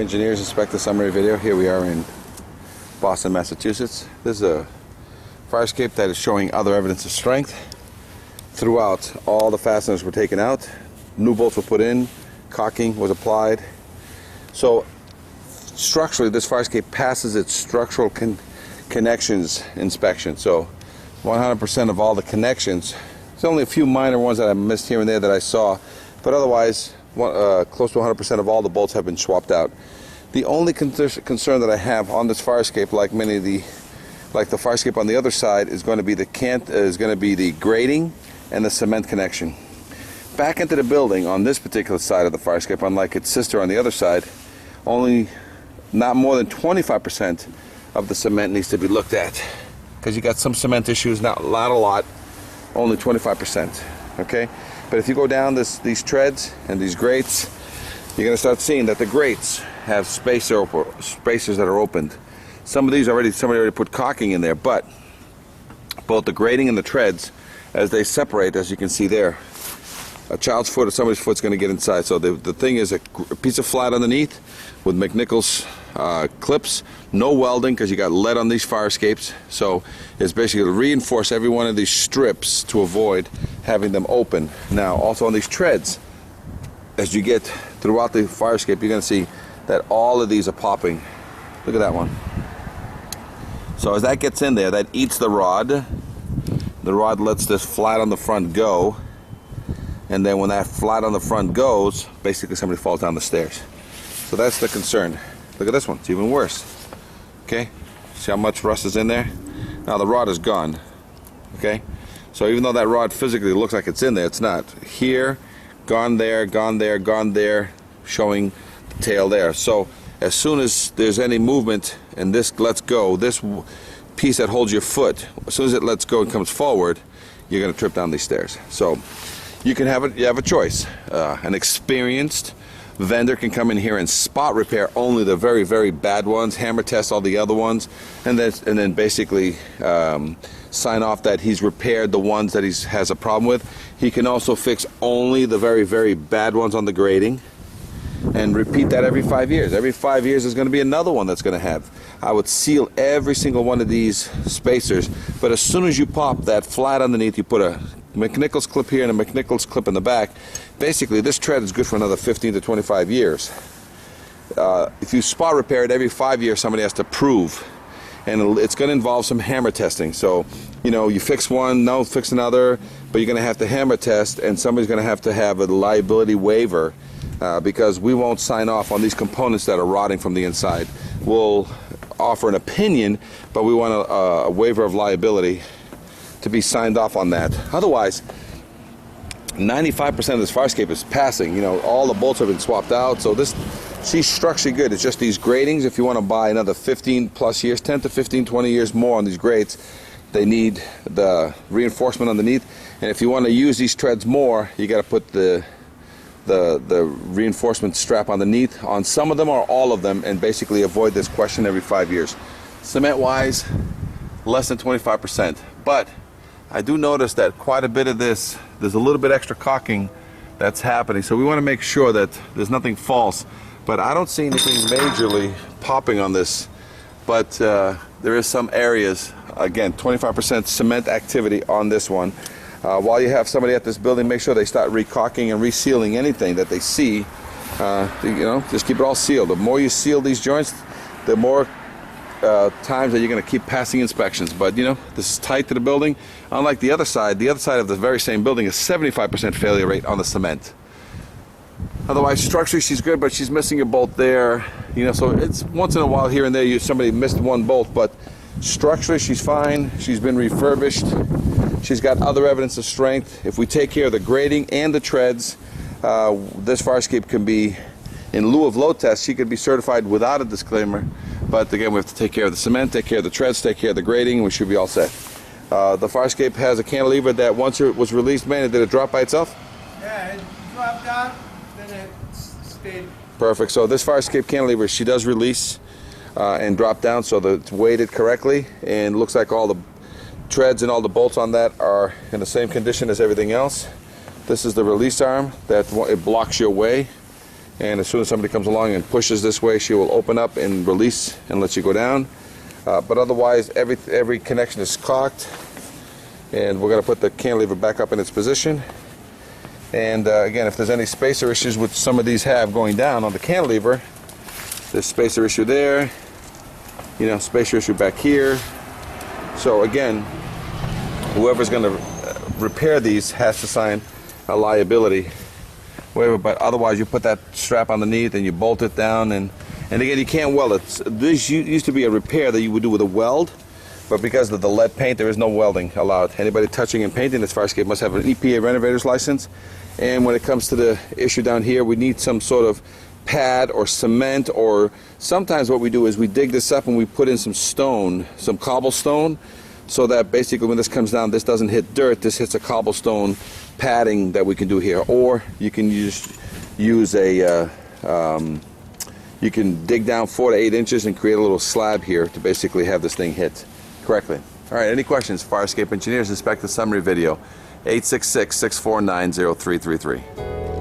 Engineers Inspector Summary video. Here we are in Boston, Massachusetts. This is a fire escape that is showing other evidence of strength. Throughout, all the fasteners were taken out, new bolts were put in, caulking was applied. So structurally, this fire escape passes its structural connections inspection. So 100% of all the connections. There's only a few minor ones that I missed here and there that I saw, but otherwise close to 100% of all the bolts have been swapped out. The only concern that I have on this fire escape, like the fire escape on the other side, is going to be the grating and the cement connection. Back into the building on this particular side of the fire escape, unlike its sister on the other side, only not more than 25% of the cement needs to be looked at, because you got some cement issues, not a lot, only 25%. Okay, but if you go down these treads and these grates, you're going to start seeing that the grates have spacers that are opened. Some of these somebody already put caulking in there, but both the grating and the treads, as they separate, as you can see there, a child's foot or somebody's foot's going to get inside. So the thing is a piece of flat underneath with McNichols clips, no welding because you got lead on these fire escapes. So it's basically to reinforce every one of these strips to avoid having them open. Now also on these treads, as you get throughout the fire escape, you're going to see that all of these are popping. Look at that one. So as that gets in there, that eats the rod. The rod lets this flat on the front go. And then when that flat on the front goes, basically somebody falls down the stairs. So that's the concern. Look at this one, it's even worse. Okay, see how much rust is in there? Now the rod is gone. Okay, so even though that rod physically looks like it's in there, it's not. Here, gone there, gone there, gone there, showing the tail there. So as soon as there's any movement and this lets go, this piece that holds your foot, as soon as it lets go and comes forward, you're going to trip down these stairs. So you have a choice. An experienced vendor can come in here and spot repair only the very, very bad ones, hammer test all the other ones, and then basically sign off that he's repaired the ones that he has a problem with. He can also fix only the very, very bad ones on the grating, and repeat that every 5 years. Every 5 years there's going to be another one that's going to have. I would seal every single one of these spacers, but as soon as you pop that flat underneath, you put a McNichols clip here and a McNichols clip in the back. Basically, this tread is good for another 15 to 25 years. If you spot repair it every 5 years, somebody has to prove, and it's going to involve some hammer testing. So, you fix one, no, fix another, but you're going to have to hammer test, and somebody's going to have a liability waiver, because we won't sign off on these components that are rotting from the inside. We'll offer an opinion, but we want a waiver of liability to be signed off on that. Otherwise, 95% of this fire escape is passing. All the bolts have been swapped out, so she's structurally good. It's just these gratings. If you want to buy another 15 plus years, 10 to 15, 20 years more on these grates, they need the reinforcement underneath. And if you want to use these treads more, you got to put the reinforcement strap underneath on some of them or all of them, and basically avoid this question every 5 years. Cement wise, less than 25%, but I do notice that quite a bit of this, there's a little bit extra caulking that's happening, so we want to make sure that there's nothing false. But I don't see anything majorly popping on this, but there is some areas. Again, 25% cement activity on this one. While you have somebody at this building, make sure they start re-caulking and resealing anything that they see. Just keep it all sealed. The more you seal these joints, the more times that you're going to keep passing inspections. But this is tight to the building. Unlike the other side of the very same building is 75% failure rate on the cement. Otherwise, structurally she's good, but she's missing a bolt there. So it's once in a while here and there somebody missed one bolt, but structurally she's fine. She's been refurbished. She's got other evidence of strength. If we take care of the grating and the treads, this fire escape can be, in lieu of load test, she could be certified without a disclaimer. But again, we have to take care of the cement, take care of the treads, take care of the grating, and we should be all set. The fire escape has a cantilever that once it was released, did it drop by itself? Yeah, it dropped out, then it stayed. Perfect. So this fire escape cantilever, she does release and drop down so that it's weighted correctly, and looks like all the treads and all the bolts on that are in the same condition as everything else. This is the release arm that it blocks your way. and as soon as somebody comes along and pushes this way, she will open up and release and let you go down. But otherwise, every connection is caulked, and we're going to put the cantilever back up in its position. And again, if there's any spacer issues which some of these have going down on the cantilever, there's spacer issue there, you know, spacer issue back here. So again, whoever's going to repair these has to sign a liability waiver, but otherwise you put that strap underneath and you bolt it down, and again, you can't weld it. This used to be a repair that you would do with a weld, but because of the lead paint, there is no welding allowed. Anybody touching and painting this fire escape must have an EPA renovator's license. And when it comes to the issue down here, we need some sort of pad or cement, or sometimes what we do is we dig this up and we put in some stone, some cobblestone, so that basically when this comes down, this doesn't hit dirt, this hits a cobblestone padding that we can do here. Or you can use a you can dig down 4 to 8 inches and create a little slab here to basically have this thing hit correctly. All right, any questions? Fire escape engineers, inspect the summary video. 866-649-0333.